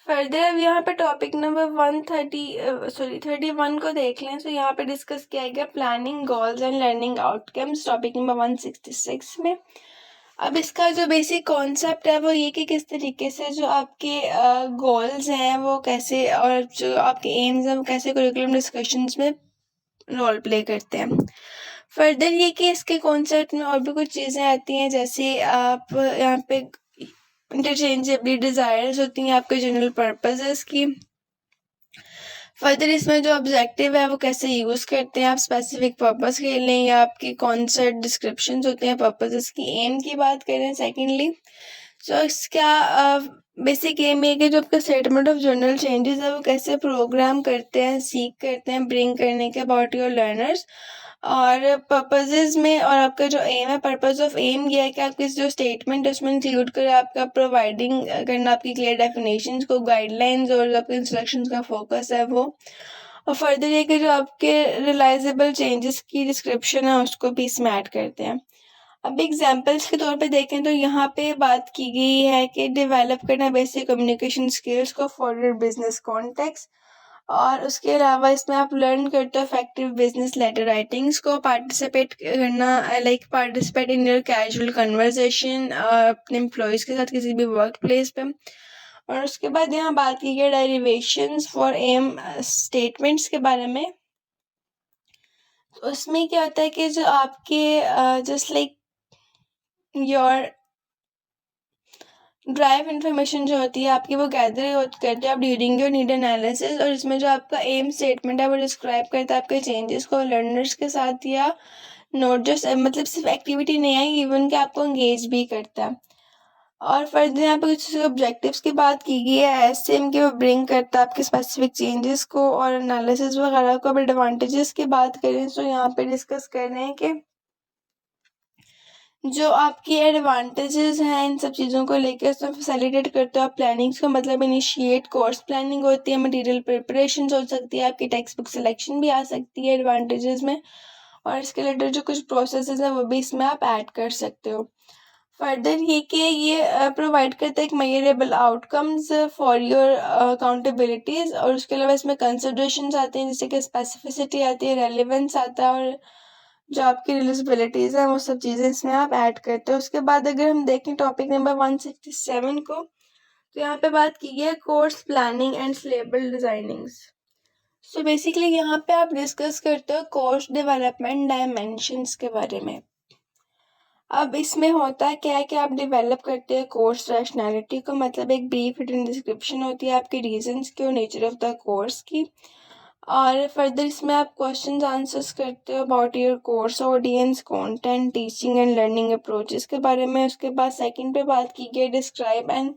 फर्दर अब यहाँ पे टॉपिक नंबर 31 को देख लें। तो यहाँ पे डिस्कस किया गया planning goals and learning outcomes topic number 166 में। अब इसका जो बेसिक कॉन्सेप्ट है वो ये कि किस तरीके से जो आपके गोल्स हैं वो कैसे, और जो आपके एम्स हैं वो कैसे करिकुलम डिस्कशंस में रोल प्ले करते हैं। फर्दर ये कि इसके कॉन्सेप्ट में और भी कुछ चीज़ें आती हैं, जैसे आप यहाँ पे इंटरचेंजेबली डिज़ायर्स होती हैं आपके जनरल पर्पसेस की। फर्दर इसमें जो ऑब्जेक्टिव है वो कैसे यूज़ करते हैं आप स्पेसिफिक पर्पस के लिए, या आपकी कॉन्सेप्ट डिस्क्रिप्शंस होते हैं पर्पसेस की। एम की बात करें सेकेंडली, सो इसका बेसिक एम है कि जो आपका स्टेटमेंट ऑफ जनरल चेंजेस है वो कैसे प्रोग्राम करते हैं, सीख करते हैं ब्रिंग करने के अबाउट योर लर्नर्स। और पर्पसेस में और आपका जो एम है, पर्पस ऑफ एम ये है कि आपकी जो स्टेटमेंट है उसमें इंक्लूड करें आपका प्रोवाइडिंग करना आपकी क्लियर डेफिनेशंस को, गाइडलाइंस और आपके इंस्ट्रक्शंस का फोकस है वो। और फर्दर ये कि जो आपके रिलाइजेबल चेंजेस की डिस्क्रिप्शन है उसको भी इसमें ऐड करते हैं। अब एग्जाम्पल्स के तौर पे देखें तो यहाँ पे बात की गई है कि डेवलप करना बेसिक कम्युनिकेशन स्किल्स को फॉर योर बिजनेस कॉन्टेक्स्ट, और उसके अलावा इसमें आप लर्न करते हो इफेक्टिव बिजनेस लेटर राइटिंग्स को, पार्टिसिपेट करना like participate in your casual conversation अपने एम्प्लॉयज़ के साथ किसी भी वर्क प्लेस पे। और उसके बाद यहाँ बात की गई डेरिवेशंस फॉर एम स्टेटमेंट्स के बारे में। तो उसमें क्या होता है कि जो आपके just like your drive information जो होती है आपकी वो गैदर करते हैं आप ड्यूरिंग योर नीड एनालिसिस, और इसमें जो आपका एम स्टेटमेंट है वो डिस्क्राइब करता है आपके चेंजेस को लर्नर्स के साथ, या नोट जस्ट मतलब सिर्फ एक्टिविटी नहीं है, इवन कि आपको एंगेज भी करता है। और फर्दर यहाँ पे कुछ ऑब्जेक्टिव्स की बात की गई है एसएम के, वो ब्रिंग करता है आपके स्पेसिफिक चेंजेस को और एनालिसिस वगैरह को। अब एडवांटेजेस की बात करें तो यहाँ पे डिस्कस कर रहे हैं कि जो आपकी एडवांटेजेस हैं इन सब चीज़ों को लेकर, उसमें फैसिलिटेट करते हो आप प्लानिंग्स का, मतलब इनिशिएट कोर्स प्लानिंग होती है, मटेरियल प्रिपरेशन हो सकती है, आपकी टेक्स्ट बुक सिलेक्शन भी आ सकती है एडवांटेजेस में, और इसके रिलेटेड जो कुछ प्रोसेसेस हैं वो भी इसमें आप ऐड कर सकते हो। फर्दर ये कि ये प्रोवाइड करता है एक measurable outcomes for your accountabilities, और उसके अलावा इसमें कंसिडरेशंस आते हैं जैसे कि स्पेसिफिसिटी आती है, रेलिवेंस आता है, और जो आपकी रिलीजिबिलिटीज़ हैं वो सब चीज़ें इसमें आप ऐड करते हो। उसके बाद अगर हम देखें टॉपिक नंबर 167 को, तो यहाँ पे बात की है course planning and syllabus designings. So basically यहाँ पे आप डिस्कस करते हो कोर्स डेवलपमेंट डायमेंशंस के बारे में। अब इसमें होता क्या है कि आप डेवलप करते हैं कोर्स रैशनैलिटी को, मतलब एक ब्रीफ रिटन डिस्क्रिप्शन होती है आपके रीजंस की और नेचर ऑफ द कोर्स की, और फर्दर इसमें आप क्वेश्चंस आंसर्स करते हो about your course audience, content, teaching and learning approaches के बारे में। उसके बाद सेकंड पे बात की गई describe and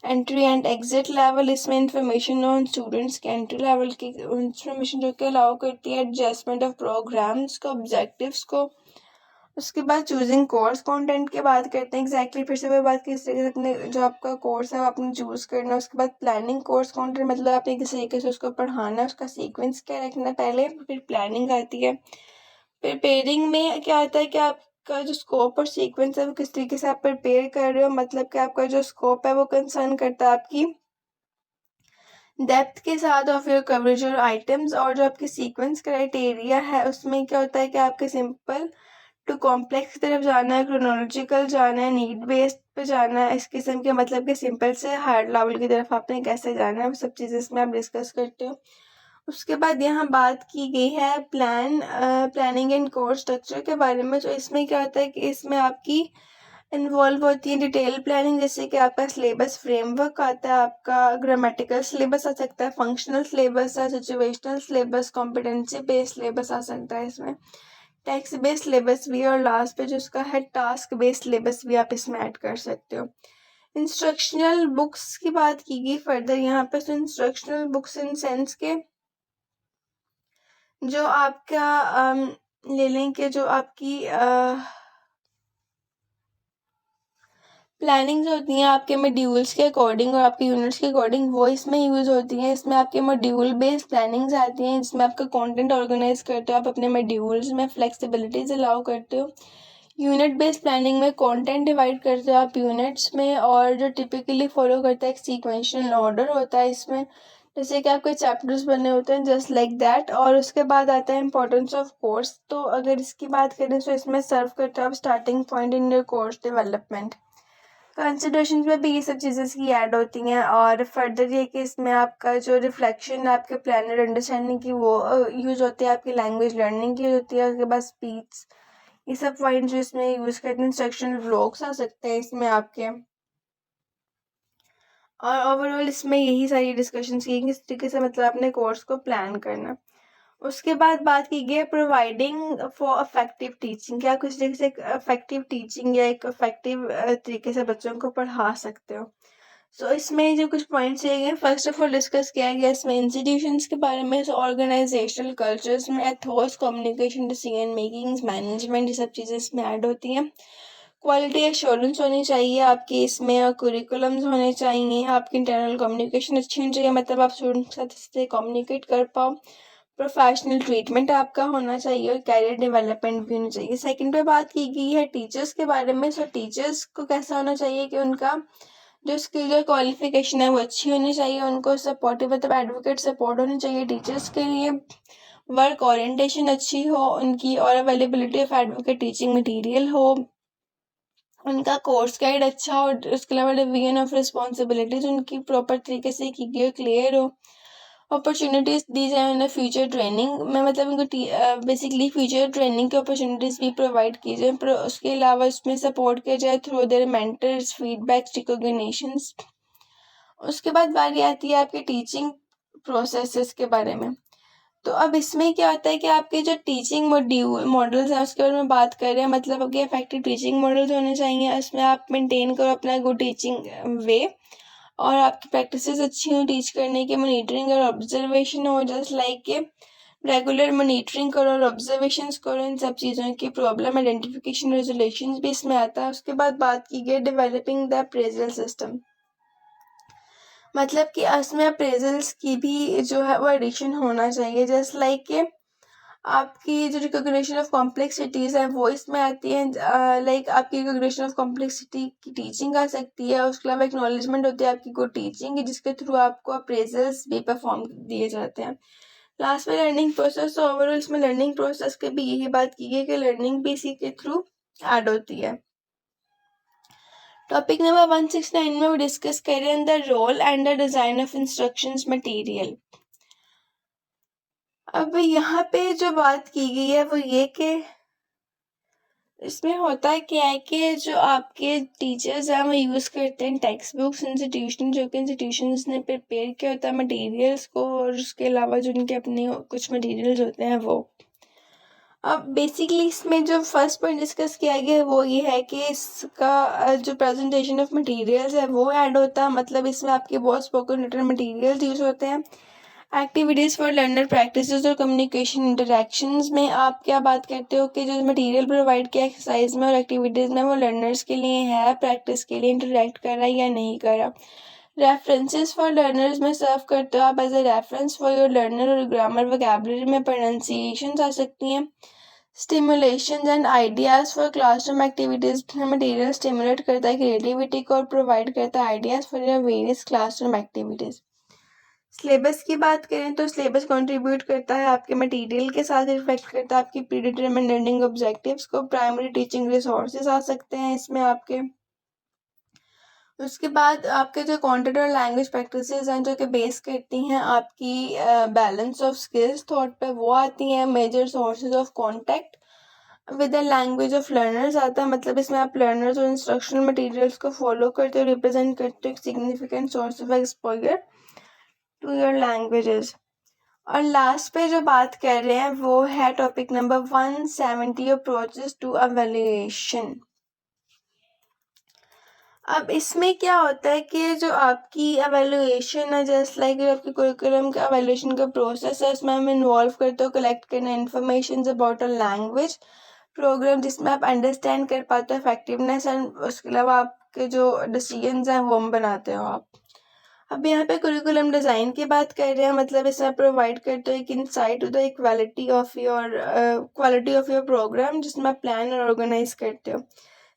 entry and exit level, इसमें इंफॉर्मेशन ऑन स्टूडेंट्स के एंट्री लेवल की इंफॉर्मेशन जो कि अलाउ करती है एडजस्टमेंट ऑफ प्रोग्राम्स को, ऑब्जेक्टिव्स को। उसके बाद चूजिंग कोर्स कंटेंट की बात करते हैं, एग्जैक्टली फिर से वही बात की इस तरीके से अपने जो आपका कोर्स है वो आपने चूज़ करना है। उसके बाद प्लानिंग कोर्स कंटेंट, मतलब आपने किस तरीके से उसको पढ़ाना है, उसका सीक्वेंस क्या रखना है पहले, फिर प्लानिंग आती है। प्रिपेयरिंग में क्या आता है कि आपका जो स्कोप और सीक्वेंस है वो किस तरीके से आप प्रिपेयर कर रहे हो, मतलब कि आपका जो स्कोप है वो कंसर्न करता है आपकी डेप्थ के साथ ऑफ योर कवरेज और आइटम्स, और जो आपकी सीक्वेंस क्राइटेरिया है उसमें क्या होता है कि आपके सिंपल टू कॉम्प्लेक्स की तरफ जाना है, क्रोनोलॉजिकल जाना है, नीड बेस्ड पे जाना है, इस किस्म के, मतलब कि सिंपल से हार्ड लेवल की तरफ आपने कैसे जाना है, वो सब चीज़ें इसमें आप डिस्कस करते हो। उसके बाद यहाँ बात की गई है प्लानिंग एंड कोर्स स्ट्रक्चर के बारे में। तो इसमें क्या होता है कि इसमें आपकी इन्वॉल्व होती है डिटेल प्लानिंग, जैसे कि आपका सिलेबस फ्रेमवर्क आता है, आपका ग्रामेटिकल सिलेबस आ सकता है, फंक्शनल सिलेबस है, situational syllabus, competency based syllabus आ सकता है, इसमें टेक्स्ट बेस्ड सिलेबस भी, और लास्ट पे जो उसका है टास्क बेस्ड सिलेबस भी आप इसमें ऐड कर सकते हो। इंस्ट्रक्शनल बुक्स की बात की गई फर्दर यहाँ पे, तो इंस्ट्रक्शनल बुक्स इन सेंस के जो आपका ले लें कि जो आपकी प्लानिंग्स होती हैं आपके मॉड्यूल्स के अकॉर्डिंग और आपके यूनिट्स के अकॉर्डिंग, वो इसमें यूज़ होती हैं। इसमें आपके मॉड्यूल बेस्ड प्लानिंग्स आती हैं, जिसमें आपका कंटेंट ऑर्गेनाइज करते हो आप अपने मॉड्यूल्स में, फ्लेक्सिबिलिटीज अलाउ करते हो। यूनिट बेस्ड प्लानिंग में कंटेंट डिवाइड करते हो आप यूनिट्स में, और जो टिपिकली फॉलो करता है एक सीक्वेंशियल ऑर्डर होता है इसमें, जैसे कि आपके चैप्टर्स बने होते हैं जस्ट लाइक दैट। और उसके बाद आता है इंपॉर्टेंस ऑफ कोर्स। तो अगर इसकी बात करें तो इसमें सर्व करते हो आप starting point in your course development. Consideration में भी ये सब चीज़ें की ऐड होती हैं, और फर्दर ये कि इसमें आपका जो रिफ्लेक्शन आपके प्लानर अंडरस्टैंडिंग की वो यूज़ होती है, आपकी लैंग्वेज लर्निंग की होती है, उसके बाद स्पीच, ये सब पॉइंट जो इसमें यूज़ करते हैं। इंस्ट्रक्शनल ब्लॉग्स आ सकते हैं इसमें आपके, और ओवरऑल इसमें यही सारी डिस्कशंस की किस तरीके से मतलब अपने कोर्स को प्लान करना। उसके बाद बात की गई है प्रोवाइडिंग फॉर अफेक्टिव टीचिंग, क्या कुछ तरीके से अफेक्टिव टीचिंग या एक अफेक्टिव तरीके से बच्चों को पढ़ा सकते हो। सो इसमें जो कुछ पॉइंट्स दिए गए, फर्स्ट ऑफ ऑल डिस्कस किया गया इसमें इंस्टीट्यूशंस के बारे में, ऑर्गेनाइजेशनल कल्चर्स में Athos, communication, decision making, management, ये सब चीज़ें इसमें ऐड होती हैं। क्वालिटी एश्योरेंस होनी चाहिए आपकी इसमें, और कुरिकुलम्स होने चाहिए, आपकी इंटरनल कम्युनिकेशन अच्छी होनी चाहिए, मतलब आप स्टूडेंट के साथ इससे कम्युनिकेट कर पाओ, प्रोफेशनल ट्रीटमेंट आपका होना चाहिए, और कैरियर डेवलपमेंट भी होनी चाहिए। सेकंड पे बात की गई है टीचर्स के बारे में। सो टीचर्स को कैसा होना चाहिए कि उनका जो स्किल और क्वालिफिकेशन है वो अच्छी होनी चाहिए, उनको सपोर्टिव मतलब एडवोकेट सपोर्ट होनी चाहिए टीचर्स के लिए, वर्क ओरिएंटेशन अच्छी हो उनकी, और availability of advocate teaching material हो, उनका कोर्स गाइड अच्छा हो, उसके अलावा डिवीजन ऑफ रिस्पॉन्सिबिलिटीज उनकी प्रॉपर तरीके से की गई हो, क्लियर हो, अपॉर्चुनिटीज दी जाए उन्हें फ्यूचर ट्रेनिंग में, मतलब उनको बेसिकली फ्यूचर ट्रेनिंग की अपॉर्चुनिटीज भी प्रोवाइड की जाए, उसके अलावा उसमें सपोर्ट किया जाए through their mentors, feedbacks, recognitions. उसके बाद बारी आती है आपके टीचिंग प्रोसेसेस के बारे में। तो अब इसमें क्या होता है कि आपके जो टीचिंग मॉडल्स हैं उसके बारे में बात कर रहे हैं, मतलब आपके इफेक्टिव टीचिंग मॉडल्स होने चाहिए, उसमें आप मेंटेन करो अपना गुड टीचिंग वे, और आपकी प्रैक्टिसेस अच्छी हो टीच करने की, मॉनिटरिंग और ऑब्जर्वेशन हो, जस्ट लाइक के रेगुलर मॉनिटरिंग करो और ऑब्जर्वेशंस करो, इन सब चीज़ों की प्रॉब्लम आइडेंटिफिकेशन, रेजोल्यूशन भी इसमें आता है। उसके बाद बात की गई डेवलपिंग द अप्रेजल सिस्टम, मतलब कि इसमें अप्रेजल्स की भी जो है वो एडिशन होना चाहिए, जस्ट लाइक के आपकी जो रिकॉग्निशन ऑफ कॉम्प्लेक्सिटीज़ है वो इसमें आती है, लाइक आपकी रिकॉग्निशन ऑफ कॉम्प्लेक्सिटी की टीचिंग आ सकती है, उसके अलावा एक्नॉलेजमेंट होती है आपकी गुड टीचिंग की, जिसके थ्रू आपको अप्रेजल्स भी परफॉर्म दिए जाते हैं। लास्ट में लर्निंग प्रोसेस, तो ओवरऑल इसमें लर्निंग प्रोसेस के भी यही बात की गई कि लर्निंग भी इसी के थ्रू ऐड होती है। टॉपिक नंबर 169 में वो डिस्कस करें the role and the design of instructions material. अब यहाँ पे जो बात की गई है वो ये कि इसमें होता है क्या है कि जो आपके टीचर्स हैं वो यूज़ करते हैं टेक्स्ट बुक्स इंस्टीट्यूशन, जो कि इंस्टीट्यूशंस ने प्रिपेयर किया होता है मटेरियल्स को, और उसके अलावा जो उनके अपने कुछ मटेरियल्स होते हैं वो। अब बेसिकली इसमें जो फर्स्ट पॉइंट डिस्कस किया गया है वो ये है कि इसका जो प्रेजेंटेशन ऑफ मटेरियल्स है वो ऐड होता है, मतलब इसमें आपके बहुत स्पोकन रिटन मटेरियल्स यूज़ होते हैं। एक्टिविटीज़ फॉर लर्नर प्रैक्टिसेस और कम्युनिकेशन इंटरेक्शंस में आप क्या बात करते हो कि जो मटेरियल प्रोवाइड किया एक्सरसाइज में और एक्टिविटीज़ में वो लर्नर्स के लिए है, प्रैक्टिस के लिए इंटरेक्ट कर रहा है या नहीं कर रहा। रेफरेंसेस फॉर लर्नर्स में सर्व करते हो आप as a reference for your learner, और ग्रामर वोकैबुलरी में प्रोनाउंसिएशंस आ सकती हैं। Stimulation and ideas for classroom activities में मटेरियल स्टिमुलेट करता है क्रिएटिविटी को और प्रोवाइड करता है ideas for your various classroom activities. Syllabus की बात करें तो सिलेबस कंट्रीब्यूट करता है आपके मटेरियल के साथ, रिफ्लेक्ट करता है आपकी प्री डिटरमिन्ड लर्निंग ऑब्जेक्टिव्स को। प्राइमरी टीचिंग रिसोर्सेज आ सकते हैं इसमें आपके। उसके बाद आपके जो कंटेंट और लैंग्वेज प्रैक्टिसेस हैं जो कि बेस करती हैं आपकी बैलेंस ऑफ स्किल्स थॉट पे, वो आती हैं। Major sources of contact with the language of learners आता है, मतलब इसमें आप लर्नर्स और इंस्ट्रक्शनल मटेरियल्स को फॉलो करते हो, रिप्रेजेंट करते हो एक significant source of exposure to your languages. और लास्ट पे जो बात कर रहे हैं वो है topic number 170 approaches to evaluation. अब इसमें क्या होता है कि जो आपकी एवेल्युएशन है, जस्ट लाइक आपकी करिकुलम का एवेल्युएशन का प्रोसेस है, उसमें हम इन्वॉल्व करते हो कलेक्ट करना information about a language program, जिसमें आप अंडरस्टैंड कर पाते हो इफेक्टिवनेस, एंड उसके अलावा आपके जो डिसीजंस हैं वो हम बनाते हो आप। अब यहाँ पे करिकुलम डिज़ाइन की बात कर रहे हैं, मतलब इसमें प्रोवाइड करते हो एक insight to the quality of your programme, जिसमें आप प्लान और ऑर्गेनाइज करते हो।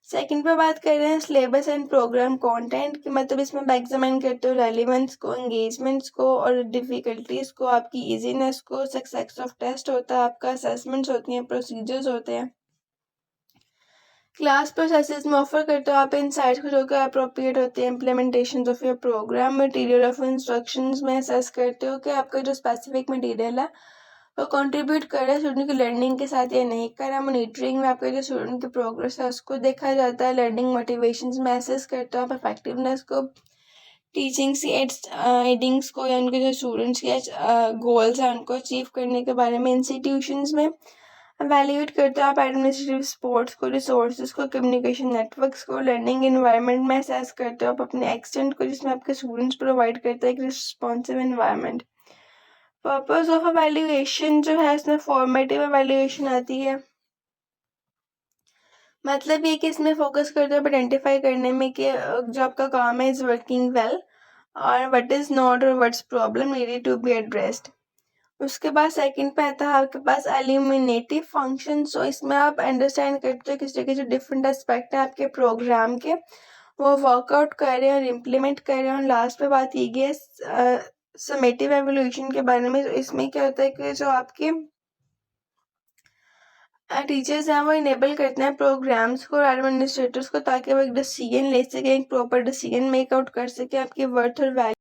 सेकंड पे बात कर रहे हैं सिलेबस एंड प्रोग्राम कंटेंट की, मतलब इसमें आप एग्जामिन करते हो रेलिवेंस को, एंगेजमेंट्स को और डिफ़िकल्टीज़ को, आपकी इजीनेस को। सक्सेस ऑफ टेस्ट होता है आपका, असेसमेंट्स होती हैं, प्रोसीजर्स होते हैं। क्लास प्रोसेसेस में ऑफर करते हो आप इंसाइट्स को जो कि अप्रोप्रिएट होते हैं। Implementation of your programme material of instructions में असेस करते हो कि आपका जो स्पेसिफिक मटेरियल है वो कंट्रीब्यूट कर रहा है स्टूडेंट की लर्निंग के साथ या नहीं कर रहा। मॉनिटरिंग में आपका जो स्टूडेंट की प्रोग्रेस है उसको देखा जाता है। लर्निंग मोटिवेशंस में असेस करते हो आप इफेक्टिवनेस को, टीचिंग से एडिंग्स को, या उनके जो स्टूडेंट्स के गोल्स हैं उनको अचीव करने के बारे में। इंस्टीट्यूशंस में एवेल्यूएट करते हो आप एडमिनिस्ट्रेटिव सपोर्ट्स को, रिसोर्सेज को, कम्युनिकेशन नेटवर्क्स को। लर्निंग इन्वायरमेंट में असेस करते हो आप अपने एक्सटेंट को, जिसमें आपके स्टूडेंट्स प्रोवाइड करते हैं एक responsive environment. Purpose of evaluation जो है इसमें फॉर्मेटिव एवेल्यूएशन आती है, मतलब ये कि इसमें फोकस करते हो आइडेंटिफाई करने में कि जो आपका काम है इज़ वर्किंग वेल, और व्हाट इज़ नॉट और what's problem needed to be addressed. उसके बाद सेकंड पे आता है आपके पास एल्यूमिनेटिव फंक्शन। सो इसमें आप अंडरस्टैंड करते हो किस तरह के जो डिफरेंट एस्पेक्ट है आपके प्रोग्राम के वो वर्कआउट कर रहे हैं और इम्प्लीमेंट कर रहे हैं। और लास्ट पे बात की गई है समेटिव एवोल्यूशन के बारे में। इसमें क्या होता है कि जो आपके टीचर्स हैं वो इनेबल करते हैं प्रोग्राम्स को और एडमिनिस्ट्रेटर्स को, ताकि वो एक डिसीजन ले सकें, एक प्रॉपर डिसीजन मेक आउट कर सकें आपकी वर्थ और वैल्यू